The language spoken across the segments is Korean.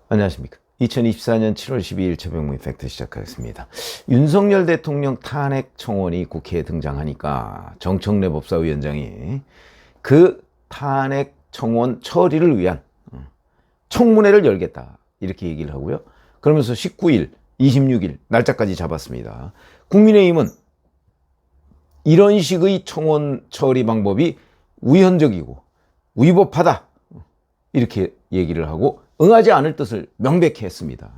안녕하십니까. 2024년 7월 12일 최병무의 팩트 시작하겠습니다. 윤석열 대통령 탄핵 청원이 국회에 등장하니까 정청래 법사위원장이 그 탄핵 청원 처리를 위한 청문회를 열겠다 이렇게 얘기를 하고요. 그러면서 19일, 26일 날짜까지 잡았습니다. 국민의힘은 이런 식의 청원 처리 방법이 우현적이고 위법하다 이렇게 얘기를 하고 응하지 않을 뜻을 명백히 했습니다.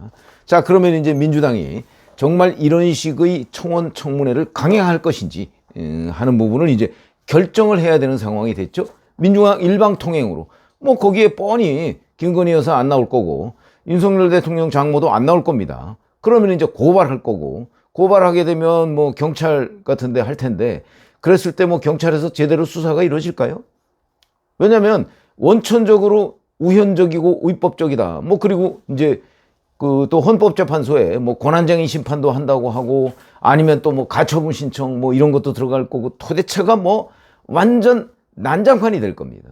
자, 그러면 이제 민주당이 정말 이런 식의 청원 청문회를 강행할 것인지 하는 부분을 이제 결정을 해야 되는 상황이 됐죠. 민주당 일방통행으로 뭐 거기에 뻔히 김건희 여사 안 나올 거고 윤석열 대통령 장모도 안 나올 겁니다. 그러면 이제 고발할 거고 고발하게 되면 뭐 경찰 같은 데 할 텐데 그랬을 때 뭐 경찰에서 제대로 수사가 이루어질까요? 왜냐하면 원천적으로 우현적이고 위법적이다. 뭐 그리고 이제 그 또 헌법재판소에 뭐 권한쟁의 심판도 한다고 하고 아니면 또 뭐 가처분 신청 뭐 이런 것도 들어갈 거고 도대체가 뭐 완전 난장판이 될 겁니다.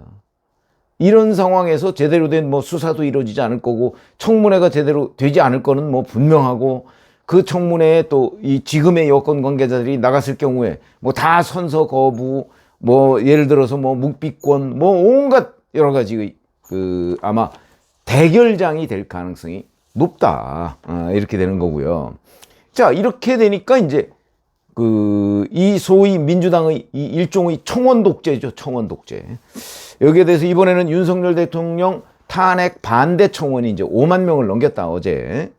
이런 상황에서 제대로 된 뭐 수사도 이루어지지 않을 거고 청문회가 제대로 되지 않을 거는 뭐 분명하고 그 청문회에 또 이 지금의 여권 관계자들이 나갔을 경우에 뭐 다 선서 거부 뭐 예를 들어서 뭐 묵비권 뭐 온갖 여러 가지 그 아마 대결장이 될 가능성이 높다 이렇게 되는 거고요. 자, 이렇게 되니까 이제 그 이 소위 민주당의 이 일종의 청원 독재죠. 청원 독재. 여기에 대해서 이번에는 윤석열 대통령 탄핵 반대 청원이 이제 5만 명을 넘겼다 어제.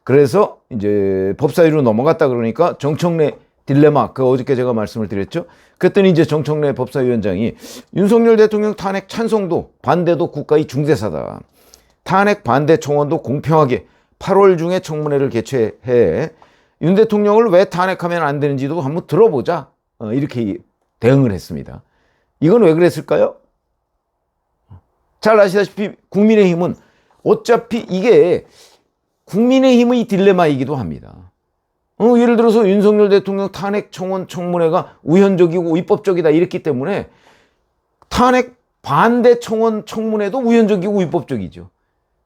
그래서 이제 법사위로 넘어갔다 그러니까 정청래 딜레마 그 어저께 제가 말씀을 드렸죠. 그랬더니 이제 정청래 법사위원장이 윤석열 대통령 탄핵 찬성도 반대도 국가의 중대사다. 탄핵 반대 청원도 공평하게 8월 중에 청문회를 개최해 윤 대통령을 왜 탄핵하면 안 되는지도 한번 들어보자. 이렇게 대응을 했습니다. 이건 왜 그랬을까요? 잘 아시다시피 국민의힘은 어차피 이게 국민의힘의 딜레마이기도 합니다. 예를 들어서 윤석열 대통령 탄핵 청원 청문회가 우현적이고 위법적이다 이랬기 때문에 탄핵 반대 청원 청문회도 우현적이고 위법적이죠.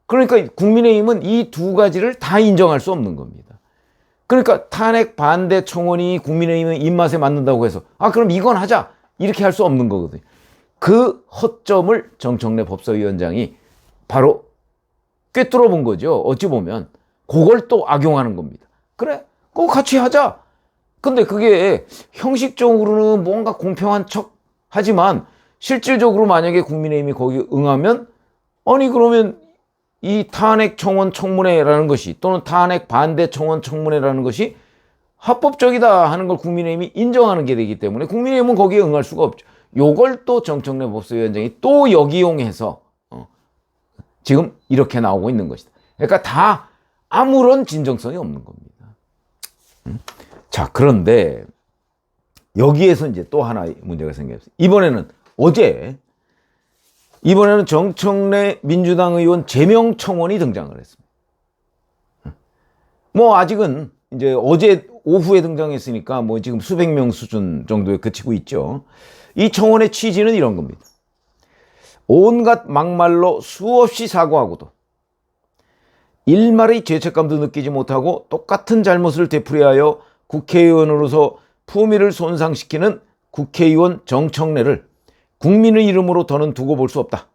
그러니까 국민의힘은 이 두 가지를 다 인정할 수 없는 겁니다. 그러니까 탄핵 반대 청원이 국민의힘의 입맛에 맞는다고 해서 그럼 이건 하자 이렇게 할 수 없는 거거든요. 그 허점을 정청래 법사위원장이 바로 꿰뚫어 본 거죠. 어찌 보면 그걸 또 악용하는 겁니다. 그래, 그거 같이 하자. 근데 그게 형식적으로는 뭔가 공평한 척 하지만 실질적으로 만약에 국민의힘이 거기 응하면 아니 그러면 이 탄핵 청원 청문회라는 것이 또는 탄핵 반대 청원 청문회라는 것이 합법적이다 하는 걸 국민의힘이 인정하는 게 되기 때문에 국민의힘은 거기에 응할 수가 없죠. 요걸 또 정청래 법사위원장이 또 역이용해서 지금 이렇게 나오고 있는 것이다. 그러니까 다 아무런 진정성이 없는 겁니다. 자, 그런데 여기에서 이제 또 하나의 문제가 생겼어요. 이번에는 정청래 민주당 의원 제명 청원이 등장을 했습니다. 뭐 아직은 이제 어제 오후에 등장했으니까 뭐 지금 수백 명 수준 정도에 그치고 있죠. 이 청원의 취지는 이런 겁니다. 온갖 막말로 수없이 사과하고도 일말의 죄책감도 느끼지 못하고 똑같은 잘못을 되풀이하여 국회의원으로서 품위를 손상시키는 국회의원 정청래를 국민의 이름으로 더는 두고 볼 수 없다.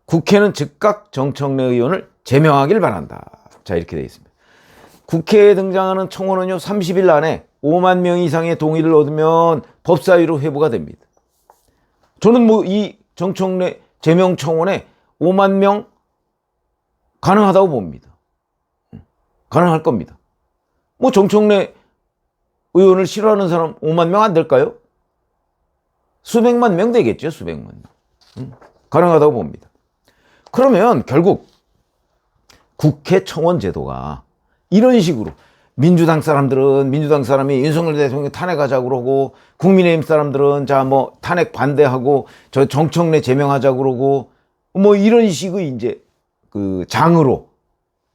국회는 즉각 정청래 의원을 제명하길 바란다. 자, 이렇게 되어 있습니다. 국회에 등장하는 청원은요 30일 안에 5만 명 이상의 동의를 얻으면 법사위로 회부가 됩니다. 저는 뭐 이 정청래 제명 청원에 5만 명 가능하다고 봅니다. 가능할 겁니다. 뭐 정청래 의원을 싫어하는 사람 5만 명 안 될까요? 수백만 명 되겠죠. 수백만 명. 가능하다고 봅니다. 그러면 결국 국회 청원 제도가 이런 식으로 민주당 사람이 윤석열 대통령 탄핵하자고 그러고 국민의힘 사람들은 자 뭐 탄핵 반대하고 저 정청래 제명하자고 그러고 뭐 이런 식의 이제 그 장으로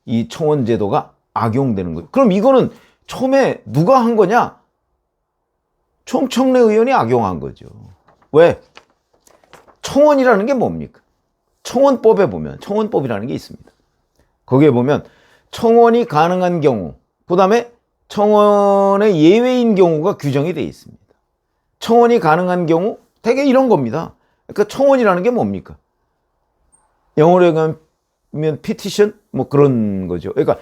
이 청원 제도가 악용되는 거예요. 그럼 이거는 처음에 누가 한 거냐? 정청래 의원이 악용한 거죠. 왜? 청원이라는 게 뭡니까? 청원법에 보면 청원법이라는 게 있습니다. 거기에 보면 청원이 가능한 경우, 그 다음에 청원의 예외인 경우가 규정이 되어 있습니다. 청원이 가능한 경우 되게 이런 겁니다. 그러니까 청원이라는 게 뭡니까? 영어로 하면 petition 뭐 그런 거죠. 그러니까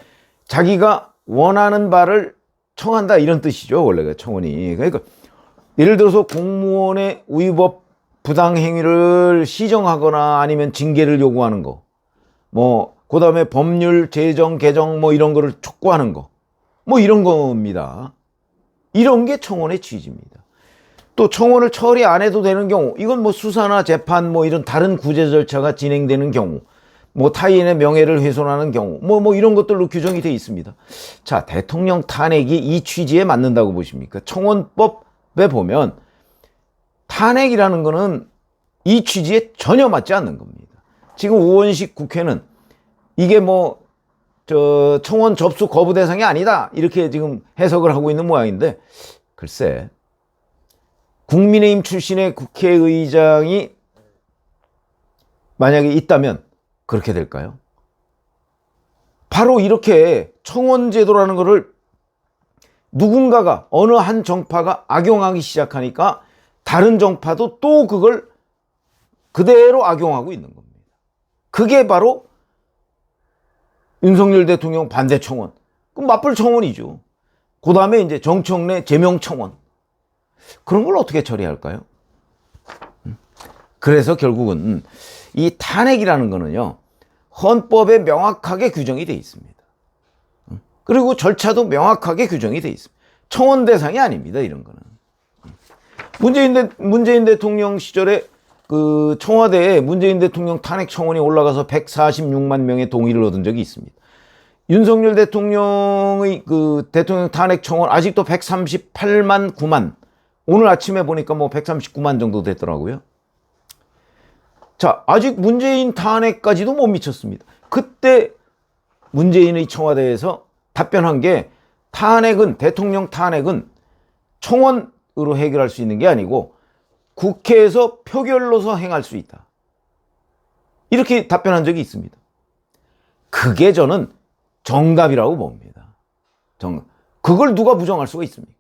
자기가 원하는 바를 청한다 이런 뜻이죠. 원래가 청원이. 그러니까 예를 들어서 공무원의 위법 부당 행위를 시정하거나 아니면 징계를 요구하는 거, 뭐 그다음에 법률 제정 개정 뭐 이런 거를 촉구하는 거, 뭐 이런 겁니다. 이런 게 청원의 취지입니다. 또 청원을 처리 안 해도 되는 경우, 이건 뭐 수사나 재판 뭐 이런 다른 구제 절차가 진행되는 경우, 뭐 타인의 명예를 훼손하는 경우, 뭐 이런 것들로 규정이 되어 있습니다. 자, 대통령 탄핵이 이 취지에 맞는다고 보십니까? 청원법에 보면 탄핵이라는 거는 이 취지에 전혀 맞지 않는 겁니다. 지금 우원식 국회는 이게 뭐 청원 접수 거부 대상이 아니다 이렇게 지금 해석을 하고 있는 모양인데, 글쎄 국민의힘 출신의 국회의장이 만약에 있다면 그렇게 될까요? 바로 이렇게 청원제도라는 것을 누군가가 어느 한 정파가 악용하기 시작하니까 다른 정파도 또 그걸 그대로 악용하고 있는 겁니다. 그게 바로 윤석열 대통령 반대 청원. 그럼 맞불 청원이죠. 그 다음에 이제 정청래 제명 청원. 그런 걸 어떻게 처리할까요? 그래서 결국은 이 탄핵이라는 거는요, 헌법에 명확하게 규정이 되어 있습니다. 그리고 절차도 명확하게 규정이 되어 있습니다. 청원 대상이 아닙니다, 이런 거는. 문재인 대통령 시절에 그 청와대에 문재인 대통령 탄핵 청원이 올라가서 146만 명의 동의를 얻은 적이 있습니다. 윤석열 대통령의 그 대통령 탄핵 청원 아직도 138만 9만, 오늘 아침에 보니까 뭐 139만 정도 됐더라고요. 자, 아직 문재인 탄핵까지도 못 미쳤습니다. 그때 문재인의 청와대에서 답변한 게, 탄핵은, 대통령 탄핵은 청원으로 해결할 수 있는 게 아니고 국회에서 표결로서 행할 수 있다. 이렇게 답변한 적이 있습니다. 그게 저는 정답이라고 봅니다. 정답. 그걸 누가 부정할 수가 있습니까?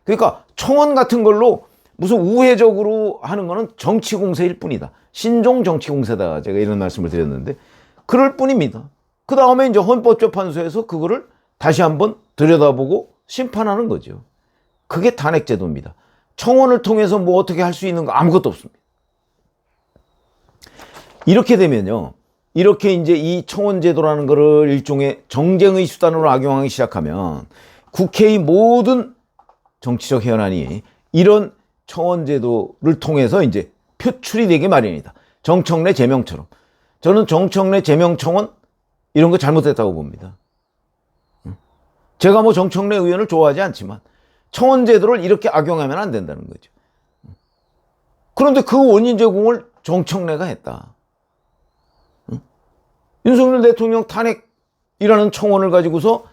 그러니까 청원 같은 걸로 무슨 우회적으로 하는 거는 정치 공세일 뿐이다. 신종 정치 공세다. 제가 이런 말씀을 드렸는데 그럴 뿐입니다. 그 다음에 이제 헌법재판소에서 그거를 다시 한번 들여다보고 심판하는 거죠. 그게 탄핵제도입니다. 청원을 통해서 뭐 어떻게 할 수 있는 거 아무것도 없습니다. 이렇게 되면요, 이렇게 이제 이 청원제도라는 거를 일종의 정쟁의 수단으로 악용하기 시작하면 국회의 모든 정치적 현안이 이런 청원제도를 통해서 이제 표출이 되게 마련이다. 정청래 제명처럼. 저는 정청래 제명 청원 이런 거 잘못됐다고 봅니다. 제가 뭐 정청래 의원을 좋아하지 않지만 청원제도를 이렇게 악용하면 안 된다는 거죠. 그런데 그 원인 제공을 정청래가 했다. 윤석열 대통령 탄핵이라는 청원을 가지고서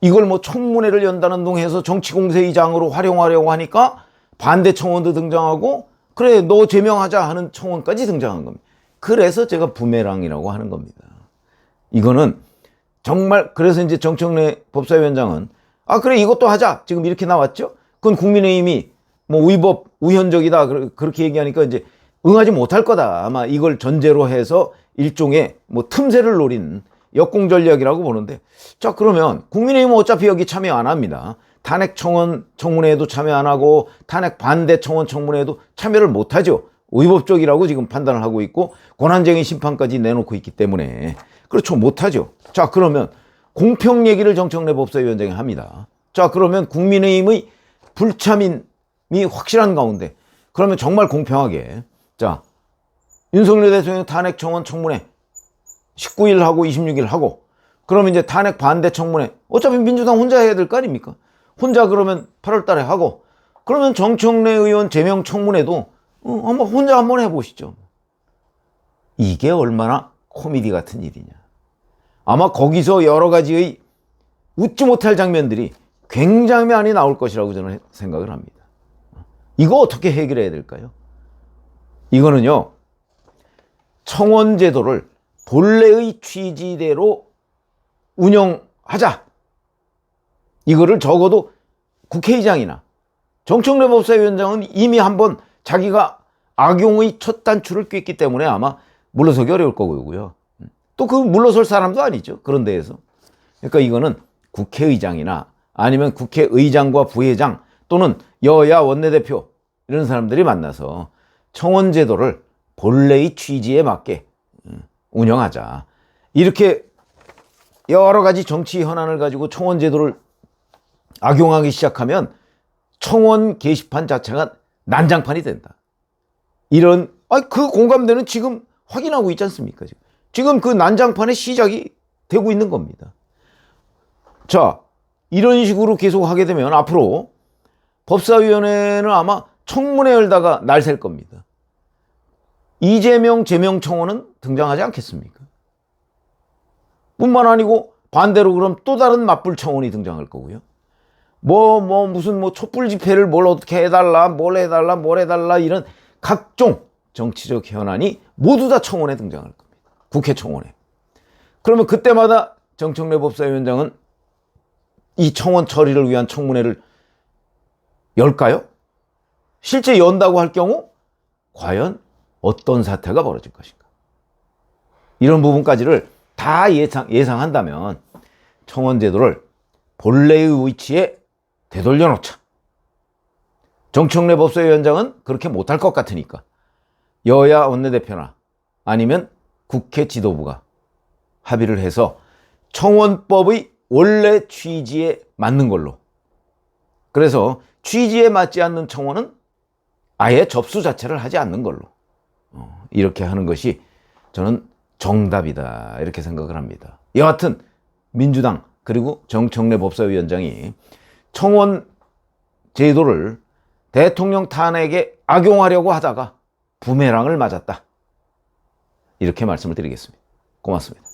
이걸 뭐 청문회를 연다는 둥 해서 정치공세의장으로 활용하려고 하니까 반대 청원도 등장하고, 그래 너 제명하자 하는 청원까지 등장한 겁니다. 그래서 제가 부메랑이라고 하는 겁니다. 이거는 정말, 그래서 이제 정청래 법사위원장은 그래 이것도 하자 지금 이렇게 나왔죠. 그건 국민의힘이 뭐 위법 우현적이다 그렇게 얘기하니까 이제 응하지 못할 거다. 아마 이걸 전제로 해서 일종의 뭐 틈새를 노린 역공 전략이라고 보는데, 자 그러면 국민의힘은 어차피 여기 참여 안 합니다. 탄핵 청원 청문회에도 참여 안 하고 탄핵 반대 청원 청문회에도 참여를 못 하죠. 위법적이라고 지금 판단을 하고 있고 권한쟁의 심판까지 내놓고 있기 때문에 그렇죠, 못 하죠. 자 그러면 공평 얘기를 정청래 법사위원장이 합니다. 자 그러면 국민의힘의 불참임이 확실한 가운데, 그러면 정말 공평하게, 자 윤석열 대통령 탄핵 청원 청문회 19일 하고 26일 하고, 그러면 이제 탄핵 반대 청문회 어차피 민주당 혼자 해야 될 거 아닙니까? 혼자 그러면 8월 달에 하고, 그러면 정청래 의원 제명 청문회도 한번 혼자 한번 해보시죠. 이게 얼마나 코미디 같은 일이냐. 아마 거기서 여러 가지의 웃지 못할 장면들이 굉장히 많이 나올 것이라고 저는 생각을 합니다. 이거 어떻게 해결해야 될까요? 이거는요, 청원 제도를 본래의 취지대로 운영하자. 이거를 적어도 국회의장이나 정청래 법사위원장은 이미 한번 자기가 악용의 첫 단추를 꿰기 때문에 아마 물러서기 어려울 거고요. 또 그 물러설 사람도 아니죠. 그런 데에서. 그러니까 이거는 국회의장이나 아니면 국회의장과 부회장 또는 여야 원내대표 이런 사람들이 만나서 청원 제도를 본래의 취지에 맞게 운영하자. 이렇게 여러 가지 정치 현안을 가지고 청원 제도를 악용하기 시작하면 청원 게시판 자체가 난장판이 된다. 이런 그 공감대는 지금 확인하고 있지 않습니까? 지금 그 난장판의 시작이 되고 있는 겁니다. 자, 이런 식으로 계속 하게 되면 앞으로 법사위원회는 아마 청문회 열다가 날 셀 겁니다. 이재명 제명 청원은 등장하지 않겠습니까? 뿐만 아니고 반대로 그럼 또 다른 맞불 청원이 등장할 거고요. 무슨 촛불 집회를 뭘 어떻게 해달라, 뭘 해달라 이런 각종 정치적 현안이 모두 다 청원에 등장할 겁니다. 국회 청원에. 그러면 그때마다 정청래 법사위원장은 이 청원 처리를 위한 청문회를 열까요? 실제 연다고 할 경우 과연 어떤 사태가 벌어질 것인가? 이런 부분까지를 다 예상한다면 청원 제도를 본래의 위치에 되돌려 놓자. 정청래 법사위원장은 그렇게 못할 것 같으니까 여야 원내대표나 아니면 국회 지도부가 합의를 해서 청원법의 원래 취지에 맞는 걸로, 그래서 취지에 맞지 않는 청원은 아예 접수 자체를 하지 않는 걸로 이렇게 하는 것이 저는 정답이다 이렇게 생각을 합니다. 여하튼 민주당 그리고 정청래 법사위원장이 청원 제도를 대통령 탄핵에 악용하려고 하다가 부메랑을 맞았다. 이렇게 말씀을 드리겠습니다. 고맙습니다.